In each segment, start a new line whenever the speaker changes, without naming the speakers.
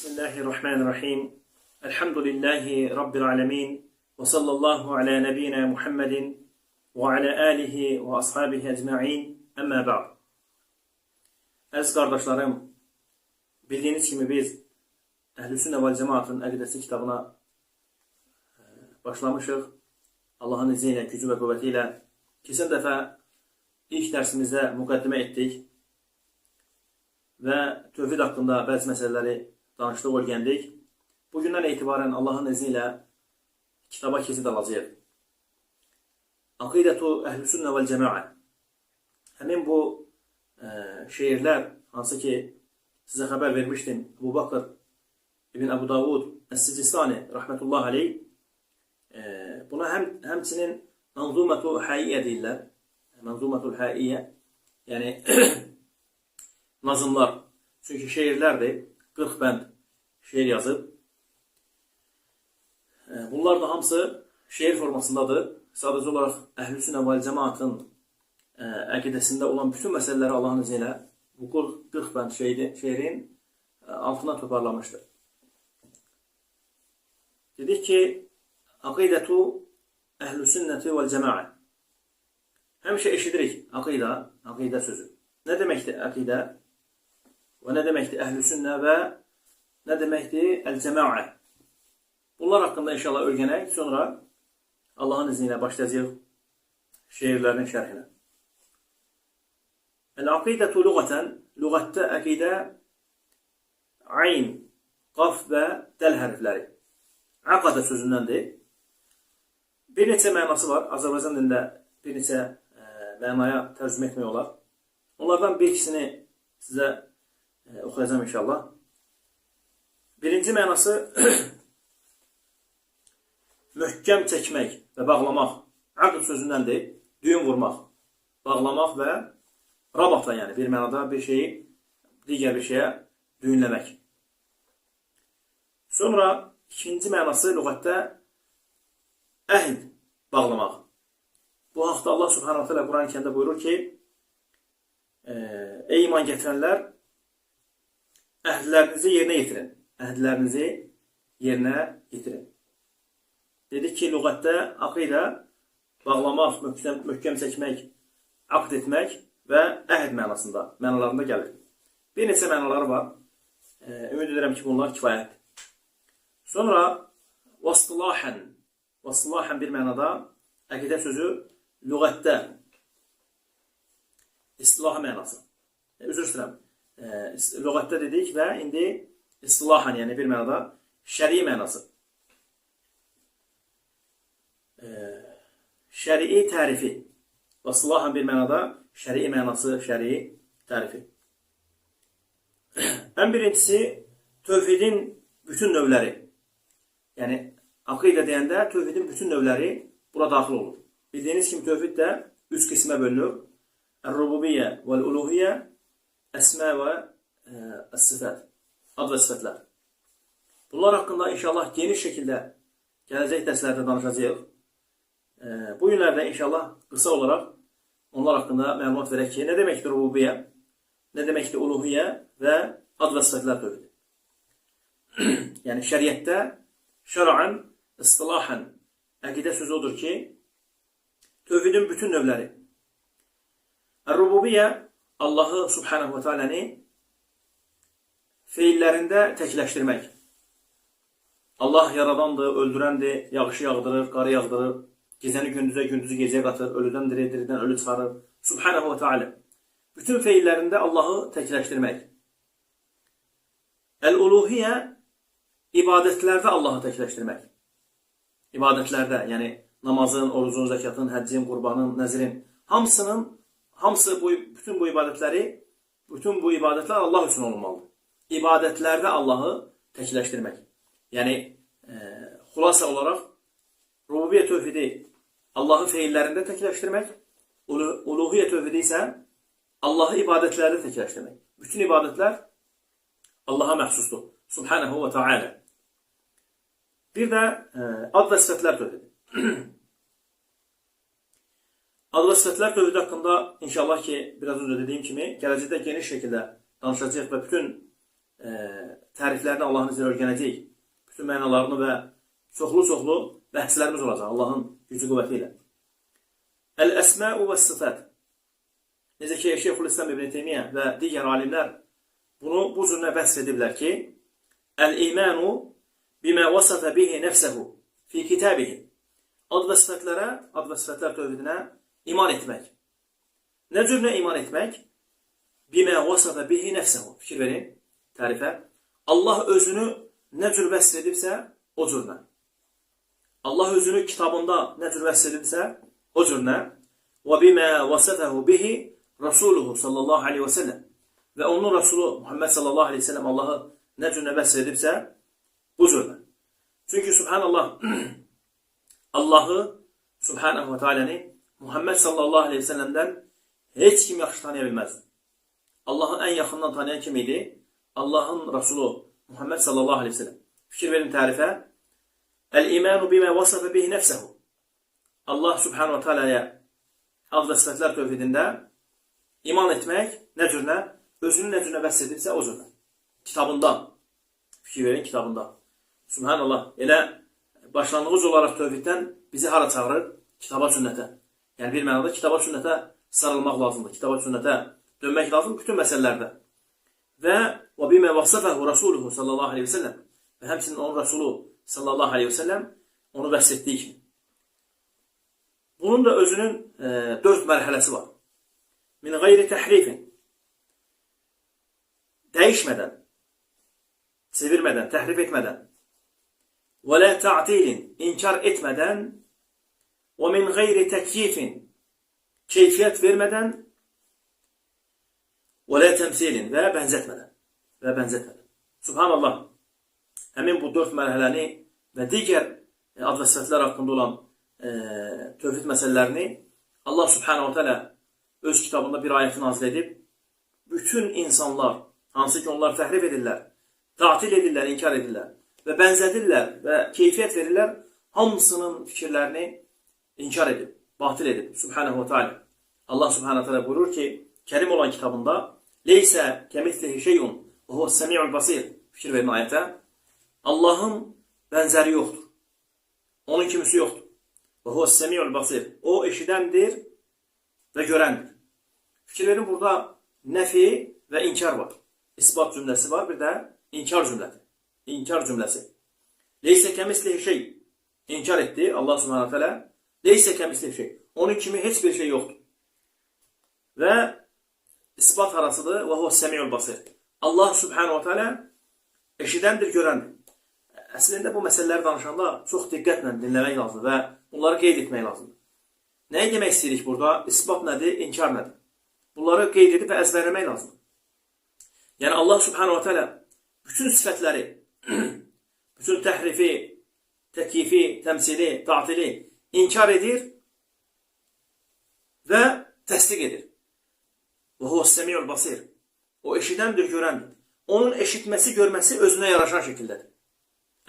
Bismillahirrahmanirrahim. Elhamdülillahi Rabbil alemin. Ve sallallahu ala nebiyyina Muhammedin ve ala alihi ve ashabihi ecma'in. Amma ba'd. Əziz qardaşlarım, bildiyiniz kimi biz Əhl-i-Sünnə vəl Cemaatın əqidəsi kitabına başlamışıq. Allahın izni ilə, gücü və qüvvəti ilə keçən dəfə ilk dərsimizdə müqəddimə etdik və tövhid haqqında bəzi məsələləri danışdıq, öyrəndik. Bugündən etibarən Allahın izni ilə kitaba keçid alacağıq. Aqidətu Əhl-i-Sünnə vəl Cemaat. Həmin bu şeirlər, hansı ki sizə xəbər vermişdim, Əbu Bakr İbn Əbu Davud Əs-Sicistani rəhmətullah aleyh, buna həmçinin Mənzumətul Həyyə deyirlər. Mənzumətul Həyyə, yəni nazımlar. Çünki şeirlərdir, 40 bənd şeir yazıb. Bunlar da hamısı şeir formasındadır. Sadəcə olaraq Əhl-i-Sünnə vəl Cemaatın əqidəsində olan bütün məsələləri Allahın izni ilə bu 40 bənd şeirin altına toparlamışdır. Dedik ki, Aqidətu Əhl-i-Sünnəti vəl Cemaat. Həmişə eşidirik aqidə sözü. Nə deməkdir aqidə? Və nə deməkdir Əhl-i-Sünnə və nə deməkdir Əl-Cemaat? Bunlar haqqında inşallah öyrənək, sonra Allahın izni ilə başlayacağıq şeirlərin şərhinə. Əl-Aqidətu lüğətən, lüğətdə əqidə ayn, qaf və dəl hərfləri. Aqadə sözündəndir. Bir neçə mənası var. Azərbaycan dilində bir neçə mənaya tərcümə etmək olar. Onlardan bir ikisini sizə oxuyacağım inşallah. Birinci mənası möhkəm çəkmək və bağlamaq. Aqd sözündəndir. Düyün vurmaq, bağlamaq və rabata, yəni bir mənada bir şeyi digər bir şeyə düyünləmək. Sonra ikinci mənası lüğətdə əhd, bağlamaq. Bu haqda Allah Subhanahu teala Quran-ı Kərimdə buyurur ki, ey iman gətirənlər, əhdlərinizi yerinə yetirin. Əhdlərinizi yerinə yetirin. Dedik ki, lüğətdə aqidə bağlamaq, möhkəm çəkmək, aqd etmək və əhd mənalarında gəlir. Bir neçə mənaları var. Ümid edirəm ki, bunlar kifayətdir. Sonra vasılahən bir mənada əqidə sözü lüğətdə istilah mənası. Üzr istəyirəm. Lüğətdə dedik və indi istilahən, yəni bir mənada şəri mənası. Şərii tərifi. Vasılahən bir mənada şəri mənası, şəri tərifi. Ən birincisi tövhidin bütün növləri. Yəni, aqidə deyəndə tövhidin bütün növləri bura daxil olur. Bildiyiniz kimi tövhid də 3 qismə bölünür. Ər-rububiyyə vəl-uluhiyyə, əsmə və əs-sifət, ad və sifətlər. Bunlar haqqında inşallah geniş şəkildə gələcək dərslərdə danışacağıq. Bu günlərdə inşallah qısa olaraq onlar haqqında məlumat verək ki, nə deməkdir rububiyyə, nə deməkdir uluhiyyə və ad və sifətlər tövhidi. Yəni, şəriətdə şər'an, istilahən əqidə sözü odur ki, tövhidin bütün növləri. Ər-rububiyyə, Allahı Subhanahu və Teala'ni feillərində təkləşdirmək. Allah yaradandır, öldürəndir, yağışı yağdırır, qarı yağdırır, gecəni gündüzə, gündüzü gecəyə qatır, ölüdən diriyə, diridən ölü çıxarır. Subhanahu və Teala. Bütün feillərində Allahı təkləşdirmək. Əl-uluhiyyə, ibadətlərdə Allahı təkləşdirmək. İbadətlərdə, yəni namazın, orucun, zəkatın, həccin, qurbanın, nəzrin, bütün bu ibadətlər Allah üçün olunmalıdır. İbadətlərdə Allahı təkləşdirmək. Yəni, xulasa olaraq, rububiyyə tövhidi Allahı feillərində təkləşdirmək, uluhiyyə tövhidi isə Allahı ibadətlərdə təkləşdirmək. Bütün ibadətlər Allaha məxsusdur. Subhanahu və Teala. Bir də ad və sifətlər tövhidi. Ad və sifətlər tövhidi haqqında inşallah ki, biraz önce dediyim kimi, gələcəkdə geniş şəkildə danışacağıq və bütün təriflərini Allahın izniyle öyrənəcəyik. Bütün mənalarını və çoxlu bəhslərimiz olacaq Allahın gücü qüvvəti ilə. Əl-əsma'u və sıfat. Necə ki, Şeyxülislam İbn Teymiyyə və digər alimlər bunu bu cürlə vəsf ediblər ki, Əl-imanu bimə vasafa bihi nəfsəhu fi kitabihi. Ad və sifətlərə, ad və sifətlər tövhidinə iman etmək. Nə cürlə iman etmək? Bimə vasafa bihi nəfsəhu. Fikir verin, tərifə. Allah özünü nə cür vəsf edibsə, o cürlə. Allah özünü kitabında nə cür vəsf edibsə, o cürlə. Və bimə vasafahu bihi Rasuluhu sallallahu aleyhi və səlləm. Və onun Rasulü Muhammed sallallahu aleyhi və səlləm Allahı nə cür vəsf edibsə, bu cürlə. Çünki Subhanallah, Allahı, Subhanahu və Teala'ni Muhammed sallallahu aleyhi və səlləmdən heç kim yaxşı tanıya bilməzdi. Allahı ən yaxından tanıyan kim idi? Allahın Rasulü Muhammed sallallahu aleyhi ve sellem. Fikir verin tərifə. El-imanu bimə vasafa bihi nəfsəhu. Allah subhanahu wa ta'ala'ya ad və sifətlər tövhidində iman etmək nə cürlə? Özünü nə cürlə vəsf edibsə o cürlə. Kitabında. Fikir verin, kitabında. Subhanallah. Elə başlanğıc olaraq tövhiddən bizi hara çağırır? Kitaba, sünnətə. Yəni bir mənada kitaba, sünnətə sarılmaq lazımdır. Kitaba, sünnətə dönmək lazım bütün məsələlərdə. Və bimə vasafahu Rasuluhu sallallahu aleyhi ve sellem. Və həmçinin onun Rasulü sallallahu aleyhi ve sellem onu vəsf etdiyi kimi. Bunun da özünün 4 mərhələsi var. Min qeyri təhrifin. Dəyişmədən, çevirmədən, təhrif etmədən. Və la ta'tilin, inkar etmədən. Və min qeyri təkyifin, keyfiyyət vermədən. Və la təmsilin, və bənzətmədən. Və bənzətmədən. Subhanallah, həmin bu 4 mərhələni və digər ad və sifətlər haqqında olan tövhid məsələlərini Allah subhanahu wa ta'ala öz kitabında bir ayəti nazil edib, bütün insanlar, hansı ki onlar təhrif edirlər, tatil edirlər, inkar edirlər və bənzədirlər və keyfiyyət verirlər, hamısının fikirlərini inkar edib, batil edib, subhanahu wa ta'ala. Allah subhanahu wa ta'ala buyurur ki, Kərim olan kitabında, Leysə kəmitlihi şeyun, və huvəs-səmi'ul basir. Fikir verin ayətə. Allahın bənzəri yoxdur. Onun kimisi yoxdur. Və huvəs-səmi'ul basir. O eşidəndir və görəndir. Fikir verin, burada nəfi və inkar var. İsbat cümləsi var, bir də inkar cümləsi. İnkar cümləsi. Leysə kəmitlihi şey. İnkar etdi Allah subhanahu wa ta'ala. Leysə kəmitlihi şey. Onun kimi heç bir şey yoxdur. Və isbat arasıdır. Və huvəs-səmi'ul basir. Allah subhanahu wa ta'ala eşidəndir, görəndir. Əslində bu məsələləri danışanda çox diqqətlə dinləmək lazımdır və bunları qeyd etmək lazımdır. Nəyi demək istəyirik burada? İsbat nədir? İnkar nədir? Bunları qeyd edib və əzbərləmək lazımdır. Yəni Allah subhanahu wa ta'ala bütün sifətləri, bütün təhrifi, təkyifi, təmsili, tatili inkar edir və təsdiq edir. Və huvəs-səmi'ul basir. O eşidəndir, görəndir. Onun eşitməsi, görməsi özünə yaraşan şəkildədir.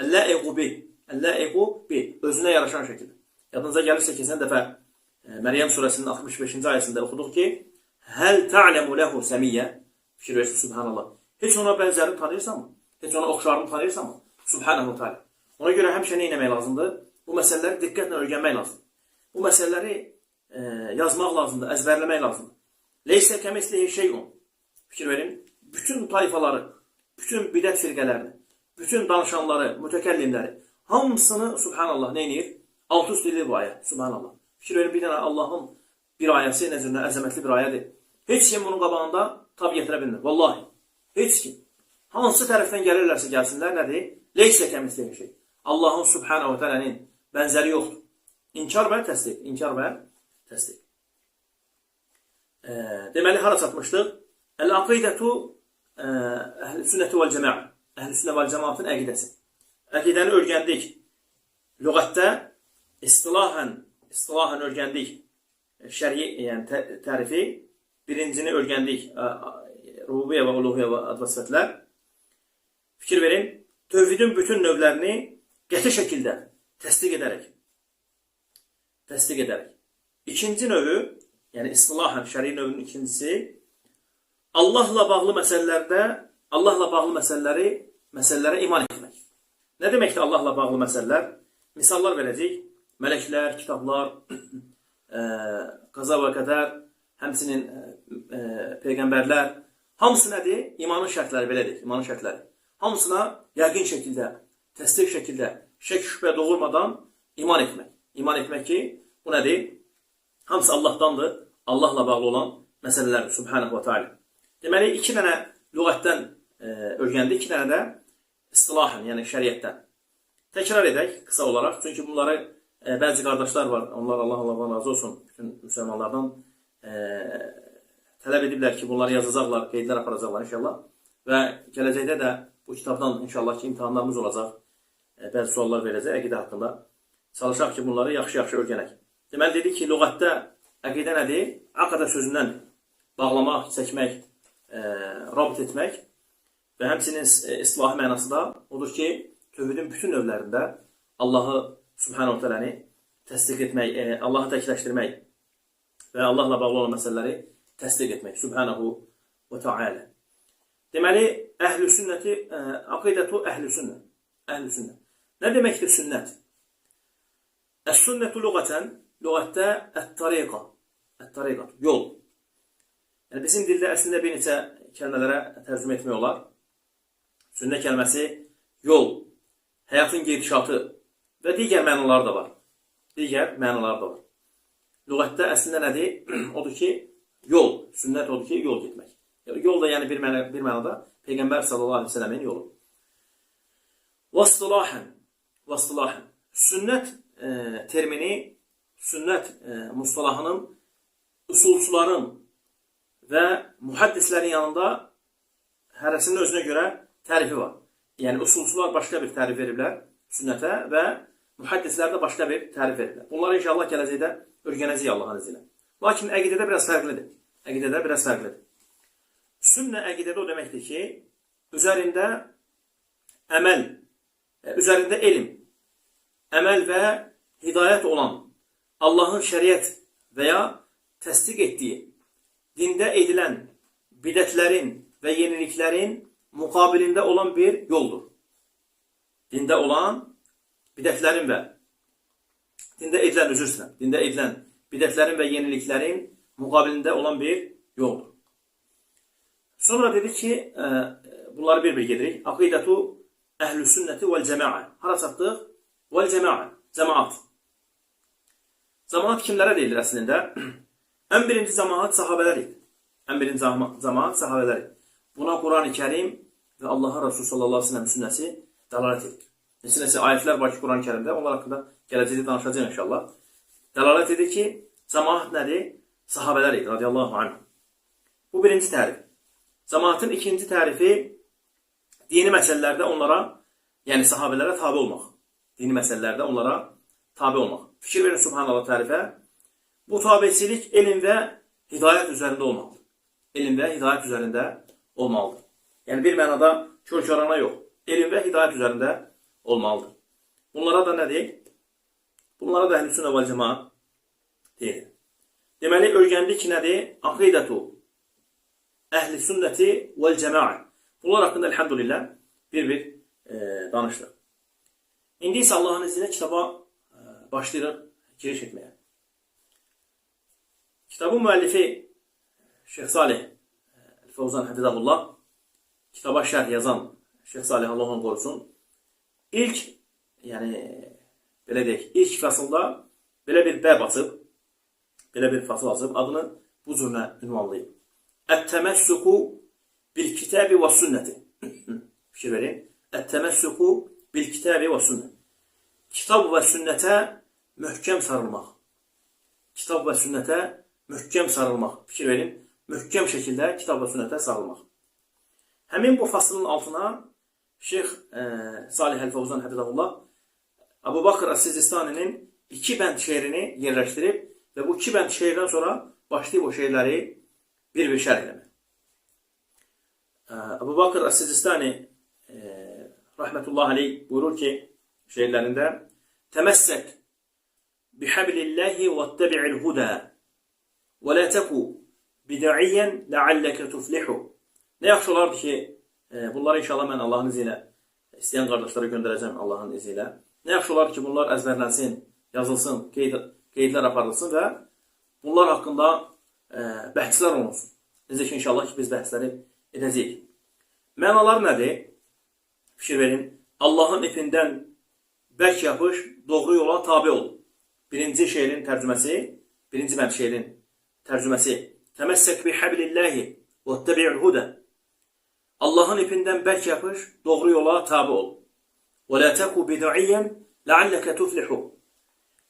Əlləiqu bi. Əlləiqu bi. Özünə yaraşan şəkildə. Yadınıza gəlirsə keçən dəfə Məryəm surəsinin 65-ci ayəsində oxuduq ki, Həl ta'ləmu ləhu səmiyyə. Fikir versin, subhanallah. Heç ona bənzərini tanıyırsanmı? Heç ona oxşarını tanıyırsanmı? Subhanahu ta'ala. Ona görə həmişə nə etmək lazımdır? Bu məsələləri diqqətlə öyrənmək lazımdır. Bu məsələləri yazmaq lazımdır, əzbərləmək lazımdır. Leysə kəmislihi şeyun. Fikir verin. Bütün tayfaları, bütün bidət firqələrini, bütün danışanları, mütəkəllimləri, hamısını subhanallah nə edir? Alt üst edir bu ayə. Subhanallah. Fikir verin, bir dənə Allahın bir ayəsi necə əzəmətli bir ayədir. Heç kim bunun qabağında tab gətirə bilmir. Vallahi. Heç kim. Hansı tərəfdən gəlirlərsə gəlsinlər, nədir? Leysə kəmislihi şey. Allahın subhanahu wa ta'ala'nın bənzəri yoxdur. İnkar və təsdiq. İnkar və təsdiq. Deməli, hara çatmışdıq? Əl-aqidətu əhl-sünnəti vəl-cəmaə. Əhl-sünnə vəl-cəmaatın əqidəsi. Əqidəni öyrəndik. Lüğətdə istilahən öyrəndik. Şəri, yəni tərifi. Birincini öyrəndik. Rububiyyə və uluhiyyə və ad və sifətlər. Fikir verin. Tövhidin bütün növlərini qəti şəkildə təsdiq edərək. İkinci növü, yəni istilahən şəri növünün ikincisi, Allahla bağlı məsələlərdə Allahla bağlı məsələlərə iman etmək. Nə deməkdir Allahla bağlı məsələlər? Misallar verəcək. Mələklər, kitablar, qaza və qədər, həmçinin peyğəmbərlər. Hamısı nədir? İmanın şərtləri belədir. İmanın şərtləri. Hamısına yəqin şəkildə, təsdiq şəkildə, şək şübhə doğurmadan iman etmək. İman etmək ki, bu nədir? Hamısı Allahdandır. Allahla bağlı olan məsələlərdir. Subhanahu wa ta'ala. Deməli, 2 dənə lüğətdən öyrəndik, 2 dənə də istilahən, yəni şəriətdən. Təkrar edək qısa olaraq. Çünki bunları bəzi qardaşlar var. Onlar Allah razı olsun. Bütün müsəlmanlardan tələb ediblər ki, bunları yazacaqlar, qeydlər aparacaqlar inşallah. Və gələcəkdə də bu kitabdan inşallah ki, imtahanlarımız olacaq. Bəzi suallar verəcək əqidə haqqında. Çalışaq ki, bunları yaxşı-yaxşı öyrənək. Deməli, dedik ki, lüğətdə əqidə nədir? Aqada sözündəndir. Bağlamaq, çəkmək, rabit etmək və həmçinin istilahi mənası da odur ki, tövhidin bütün növlərində Allahı Subhanahu Teala'ni təsdiq etmək, Allahı təkləşdirmək və Allahla bağlı olan məsələləri təsdiq etmək. Subhanahu və Teala. Deməli, əhl-i sünnəti, aqidətu əhl-i sünnət. Əhl-i sünnət. Nə deməkdir sünnət? Əs-sünnətu lüğətdə ət-tariqa. Ət-tariqa, yol. Yəni, bizim dildə əslində bir neçə kəlmələrə tərcümə etmək olar. Sünnə kəlməsi yol, həyatın gedişatı və digər mənaları da var. Digər mənaları da var. Lüğətdə əslində nədir? Odur ki, yol. Sünnət odur ki, yol getmək. Yol da yəni bir mənada Peyğəmbər sallallahu aleyhi ve sellemin yolu. Vastilahən. Sünnət termini, sünnət mustalahının usulçuların və mühaddislərin yanında hərəsinin özünə görə tərifi var. Yəni, usulçular başqa bir tərif veriblər sünnətə və mühaddislər də başqa bir tərif veriblər. Bunları inşallah gələcəkdə öyrənəcəyik Allahın izni ilə. Lakin əqidədə biraz fərqlidir. Sünnə əqidədə o deməkdir ki, üzərində əməl, üzərində elm, əməl və hidayət olan Allahın şəriət və ya təsdiq etdiyi dində edilən bidətlərin və yeniliklərin müqabilində olan bir yoldur. Dində olan bidətlərin və dində edilən bidətlərin və yeniliklərin müqabilində olan bir yoldur. Sonra dedik ki, bunları bir-bir gedirik. Aqidətu əhl-i sünnəti vəl-cəmaə. Hara çatdıq? Vəl-cəmaə. Cəmaat. Cəmaat kimlərə deyilir əslində? Ən birinci cəmaat sahabələr idi. Buna Quran-ı Kərim və Allahın Resulü sallallahu aleyhi ve sellem sünnəsi dəlalət edir. Neçə ayətlər var ki, Quran-ı Kərimdə, onlar haqqında gələcəkdə danışacağıq inşallah. Dəlalət edir ki, cəmaat nədir? Sahabələr idi, radiyallahu anh. Bu birinci tərif. Cəmaatın ikinci tərifi dini məsələlərdə onlara, yəni sahabələrə tabi olmaq. Dini məsələlərdə onlara tabi olmaq. Fikir verin subhanallah tərifə. Bu tabiçilik elm və hidayət üzərində olmalıdır. Elm və hidayət üzərində olmalıdır. Yəni bir mənada kör-körana yox. Elm və hidayət üzərində olmalıdır. Bunlara da nə deyək? Bunlara da əhl-i sünnə vəl cəmaat deyil. Deməli, öyrəndik ki, nədir? Aqidətu əhl-i sünnəti vəl cəmaat. Bunlar haqqında elhamdülillah bir-bir danışdıq. İndi isə Allahın iznilə kitaba başlayırıq giriş etməyə. Kitabın müəllifi Şeyx Salih Fəvzan Həfizəhullah, kitaba şərh yazan Şeyx Salih Allah onu qorusun. İlk fəsildə belə bir bəb açıb, adını bu cürlə ünvanlayıb. Ət-təməssüku bil-kitəbi və sünnəti. Fikir verin. Ət-təməssüku bil-kitəbi və sünnət. Kitab və sünnətə möhkəm sarılmaq. Fikir verin. Möhkəm şəkildə kitab və sünnətə sarılmaq. Həmin bu faslın altına Şeyx Salih Əl-Fəvzan Həfizəhullah Əbu Bakr Əs-Sizistaninin 2 bənd şeirini yerləşdirib və bu 2 bənd şeirdən sonra başlayıb o şeirləri bir-bir şərh eləmək. Əbu Bakr Əs-Sizistani rahmetullahi aleyh buyurur ki şeirlərində Təməssək bihablillahi və təbi'il huda və la təku bid'iyyən ləalləkə tuflihu. Nə yaxşı olardı ki, Bunları inşallah mən Allahın izi ilə istəyən qardaşlara göndərəcəm Allahın izi ilə. Nə yaxşı olar ki, bunlar əzbərlənsin, yazılsın, qeydlər aparılsın və bunlar haqqında bəhslər olunsun. Necə ki, inşallah ki, biz bəhsləri edəcəyik. Mənalar nədir? Fikir verin. Allahın ipindən bərk yapış, doğru yola tabi ol. Birinci şeirin tərcüməsi, birinci şeirin tərcüməsi. Təməssək bi həblillahi və təbi'ul hudə. Allahın ipindən bərk yapış, doğru yola tabi ol. Və la təku bid'iyyən ləalləkə tuflihu.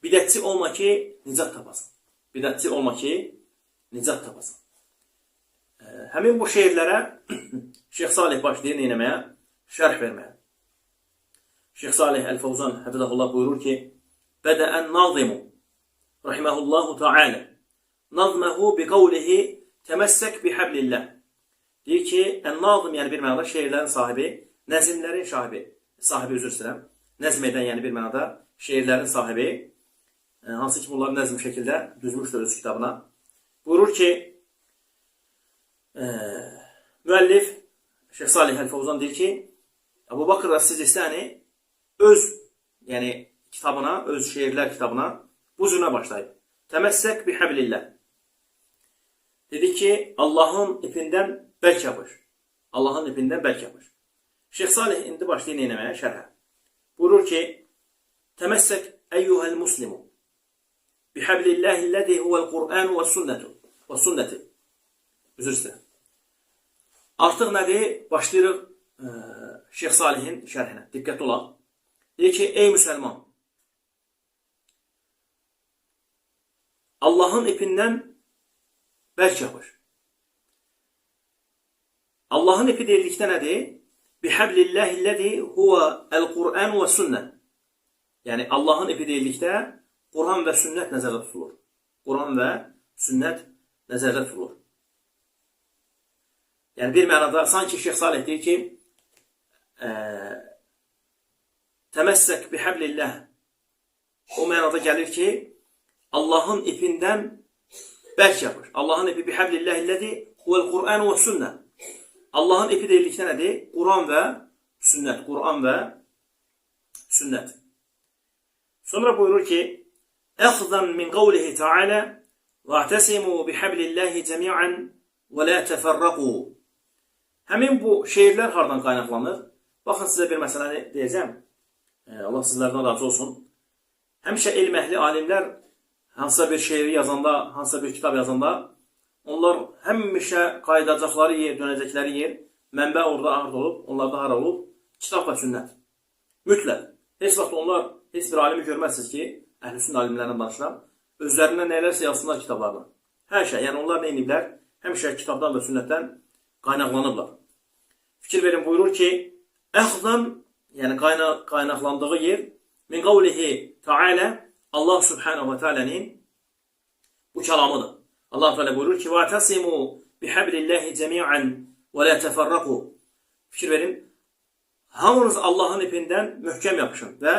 Bidətçi olma ki, nicat tapasın. Bidətçi olma ki, nicat tapasın. Həmin bu şeirlərə Şeyx Salih başlayır neynəməyə? Şərh verməyə. Şeyx Salih Əl-Fəvzan həfizəhullah buyurur ki, Bədəən nazimu rahiməhullahu ta'ala nazməhu bi qavlihi təməssək bi həblillah. Deyir ki, ən-nazim, yəni bir mənada şeirlərin sahibi, nəzimlərin sahibi üzr istəyirəm. Nəzm edən, yəni bir mənada şeirlərin sahibi, hansı ki, bunları nəzm şəkildə düzmüşdür öz kitabına. Buyurur ki, müəllif Şeyx Salih Əl-Fəvzan deyir ki, Əbu Bakr Əs-Sicistani öz kitabına, öz şeirlər kitabına bu cürünə başlayıb. Təməssək bi həblillah. Dedi ki, Allahın ipindən bərk yapış. Allahın ipindən bərk yapış. Şeyx Salih indi başlayır neynəməyə? Şərhə. Buyurur ki, Təməssək əyyuhəl muslimu bi həblillahi ləzi huvəl Qur'anu və sünnəti. Üzr istəyirəm. Artıq nədir? Başlayırıq Şeyx Salihin şərhinə. Diqqətli olaq. Deyir ki, ey müsəlman, Allahın ipindən bərk yapış. Allahın ipi deyildikdə nədir? Bihəblillahiləzi huvəl Qur'an və sünnə. Yəni, Allahın ipi deyildikdə Quran və sünnət nəzərdə tutulur. Quran və sünnət nəzərdə tutulur. Yəni, bir mənada, sanki Şeyx Salih deyir ki, təməssək bihəblillah. O mənada gəlir ki, Allahın ipindən bərk yapış. Allahın ipi bihəblillahiləzi huvəl Qur'an və sünnə. Allahın ipi deyildikdə nədir? Quran və sünnət. Quran və sünnət. Sonra buyurur ki, Əxzən min qavlihi ta'ala va'təsimu bihəblillahi cəmi'ən və la təfərrəqu. Həmin bu şeirlər hardan qaynaqlanır? Baxın, sizə bir məsələni deyəcəm. Allah sizlərdən razı olsun. Həmişə elm əhli alimlər hansısa bir şeiri yazanda, hansısa bir kitab yazanda, onlar həmişə qayıdacaqları yer, dönəcəkləri yer, mənbə orada ağır olub, onlarda hara olub? Kitab və sünnət. Mütləq. Heç vaxt onlar, heç bir alimi görməzsiniz ki, əhl-i-sünnə alimlərindən danışıram, özlərindən nələrsə yazsınlar kitablarına. Hər şey, yəni onlar nə ediblər? Həmişə kitabdan və sünnətdən qaynaqlanıblar. Fikir verin, buyurur ki, Əxzən, yəni qaynaqlandığı yer, min qavlihi ta'ala, Allah subhanahu wa ta'alanin bu kəlamıdır. Allah Teala buyurur ki, وَاَتَصِمُوا بِحَبْلِ اللّٰهِ جَمِيعًا وَلَا تَفَرَّقُوا. Fikir verin, hamınız Allahın ipindən möhkəm yapışın və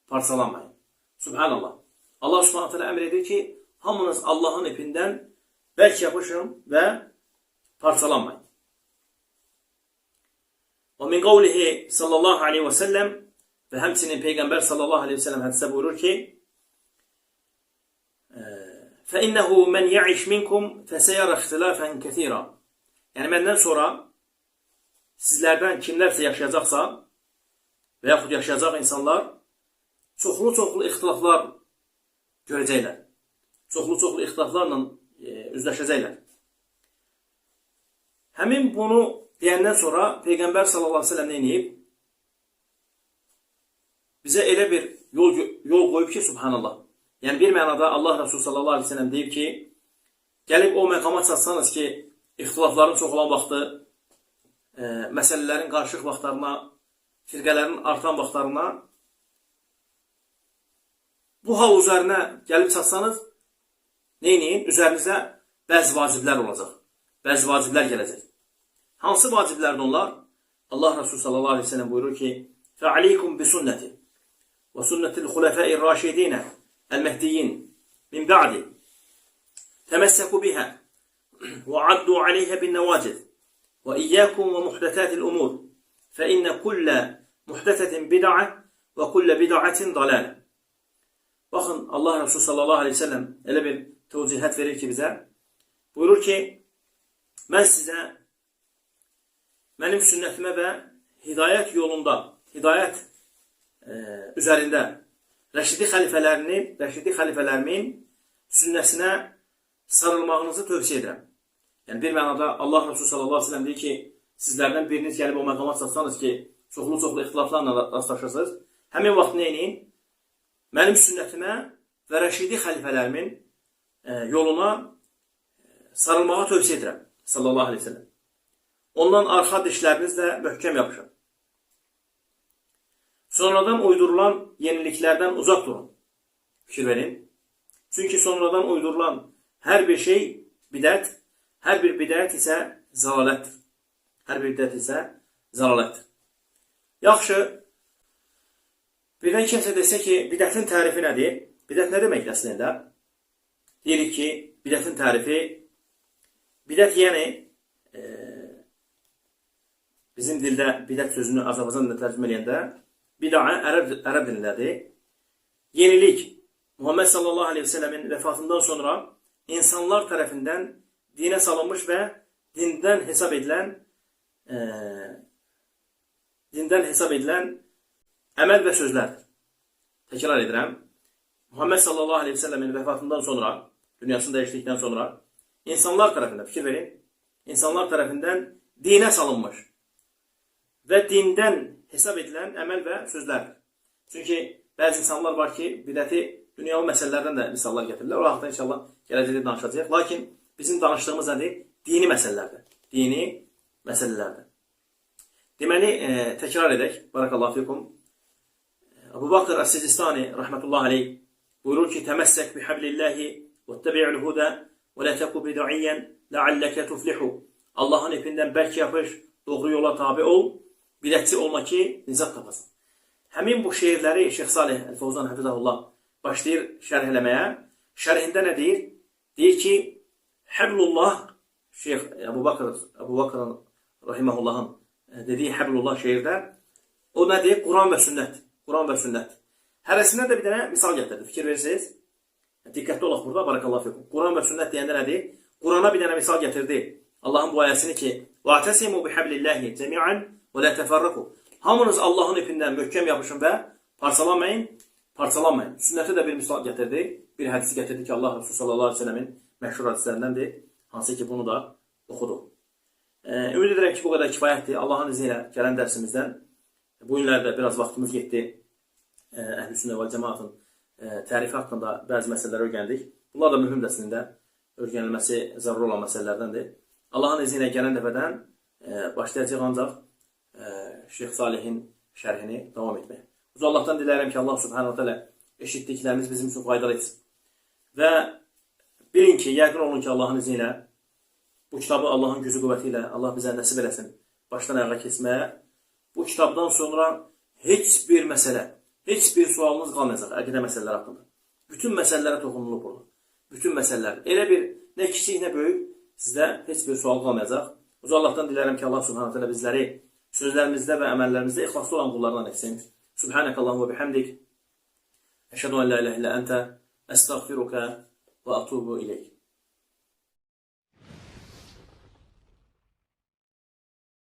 parçalanmayın. Subhanallah. Allah subhanahu wa ta'ala əmr edir ki, hamınız Allahın ipindən bərk yapışın və parçalanmayın. وَمِنْ قَوْلِهِ sallallahu aleyhi ve sellem və həmçinin Peyğəmbər sallallahu aleyhi ve sellem hədisdə buyurur ki, فَإِنَّهُ مَنْ يَعِشْ مِنْكُمْ فَسَيَرَ اخْتِلَافًا كَثِيرًا. Yəni, məndən sonra sizlərdən kimlərsə yaşayacaqsa və yaxud yaşayacaq insanlar çoxlu ixtilaflar görəcəklər. Çoxlu ixtilaflarla üzləşəcəklər. Həmin bunu deyəndən sonra Peyğəmbər sallallahu aleyhi ve sellem nə edib? Bizə elə bir yol qoyub ki, subhanallah. Yəni, bir mənada Allah Resulü sallallahu aleyhi ve sellem deyib ki, gəlib o məqama çatsanız ki, ixtilafların çox olan vaxtı, məsələlərin qarışıq vaxtlarına, firqələrin artan vaxtlarına, bu hal üzərinə gəlib çatsanız, neyinin? Üzərinizə bəzi vaciblər olacaq. Bəzi vaciblər gələcək. Hansı vaciblərdir onlar? Allah Resulü sallallahu aleyhi ve sellem buyurur ki, فَعَلَيْكُمْ بِسُنَّةِ وَسُنَّةِ الْخُلَفَاءِ الرَّاشِدِينَ الْمَهْدِيِّينَ مِنْ بَعْدِ تَمَسَّكُوا بِهَا وَعَدُّوا عَلَيْهَا بِالنَّوَاجِذِ وَإِيَّاكُمْ وَمُحْدَثَاتِ الْأُمُورِ فإن كل محدثة بدعة وكل بدعة ضلالة. Baxın, Allah Resulü sallallahu aleyhi ve sellem elə bir tövcihat verir ki bizə. Buyurur ki, mən sizə mənim sünnətimə və hidayət yolunda, hidayət üzərində Rəşidi xəlifələrimin sünnəsinə sarılmağınızı tövsiyə edirəm. Yəni bir mənada Allah Resulü sallallahu aleyhi ve sellem deyir ki, sizlərdən biriniz gəlib o məqama çatsanız ki, çoxlu ixtilaflarla rastlaşırsınız. Həmin vaxt nə edin? Mənim sünnətimə və Rəşidi xəlifələrimin yoluna sarılmağa tövsiyə edirəm. Sallallahu aleyhi ve sellem. Ondan arxa dişlərinizlə möhkəm yapışın. Sonradan uydurulan yeniliklərdən uzaq durun. Fikir verin. Çünki sonradan uydurulan hər bir şey bidət, hər bir bidət isə zəlalətdir. Hər bir bidət isə zəlalətdir. Yaxşı, birdən kimsə desə ki, bidətin tərifi nədir? Bidət nə demək əslində? Deyirik ki, bidətin tərifi, bidət yəni, bizim dildə bidət sözünü Azərbaycan dilində tərcümə edəndə, bidaə ərəb dilindədir. Yenilik, Muhammed sallallahu aleyhi ve sellemin vəfatından sonra insanlar tərəfindən dinə salınmış və dindən hesab edilən əməl və sözlərdir. Təkrar edirəm. Muhammed sallallahu aleyhi ve sellemin vəfatından sonra, dünyasını dəyişdikdən sonra insanlar tərəfindən, fikir verin, insanlar tərəfindən dinə salınmış və dindən hesab edilən əməl və sözlərdir. Çünki bəzi insanlar var ki, bidəti dünyavi məsələlərdən də misallar gətirirlər. O haqda inşallah gələcəkdə danışacağıq. Lakin bizim danışdığımız nədir? Dini məsələlərdir. Dini məsələlərdir. Deməli, təkrar edək. Barakallahu fikum. Əbu Bakr Əs-Sicistani rahmetullahi aleyh buyurur ki, təməssək bi hablillahi və təbi'ul huda və la təku bid'iyyən ləalləkə tuflihu. Allahın ipindən bərk yapış, doğru yola tabi ol, bidətçi olma ki, nizat tapasın. Həmin bu şeirləri Şeyx Salih Əl-Fəvzan Həfizəhullah başlayır şərh eləməyə. Şərhində nə deyir? Deyir ki, Həblullah, Şeyx Əbu Bakr Rahiməhullahın dediyi Həblullah şeirdə, o nə deyir? Quran və sünnət. Quran və sünnət. Hərəsindən də bir dənə misal gətirdi. Fikir verirsiniz? Diqqətli olaq burada. Barakallahu fikum. Quran və sünnət deyəndə nədir? Qurana bir dənə misal gətirdi. Allahın bu ayəsini ki, وَاَعْتَسِمُوا بِحَبْلِ اللّٰهِ جَمِيعًا وَلَا تَفَرَّقُوا. Hamınız Allahın ipindən möhkəm yapışın və parçalanmayın. Sünnəti də bir misal gətirdi. Bir hədisi gətirdi ki, Allah Resulü sallallahu aleyhi ve sellemin məşhur hədislərindəndir. Hansı ki, bunu da oxudu. Ümid edirəm ki, bu qədər kifayətdir. Allahın izni ilə gələn dərsimizdən bu günlərdə biraz vaxtımız getdi. Əhl-i Sünnə və Cəmaatın tərifi haqqında bəzi məsələləri öyrəndik. Bunlar da mühüm dərsində öyrənilməsi zəruri olan məsələlərdəndir. Allahın izni ilə gələn dəfədən başlayacaq ancaq Şeyx Salihin şərhini davam etməyə. Uca Allahdan diləyirəm ki, Allah subhanahu teala eşitdiklərimiz bizim üçün faydalı etsin. Və bilin ki, yəqin olun ki, Allahın izni ilə bu kitabı Allahın gücü qüvvəti ilə Allah bizə nəsib eləsin başdan ayağa keçməyə. Bu kitabdan sonra heç bir məsələ, heç bir sualınız qalmayacaq əqidə məsələləri haqqında. Bütün məsələlərə toxunulur burada. Bütün məsələlər. Elə bir nə kiçik, nə böyük sizdə heç bir sual qalmayacaq. Uca Allahdan diləyirəm ki, Allah subhanahu teala bizləri sözlərimizdə və əməllərimizdə ixlaslı olan qullarından etsin. Subhanakallahumma və bihamdik. Əşhədu en la ilahe illə əntə əstəğfiruka və atubu ileyk.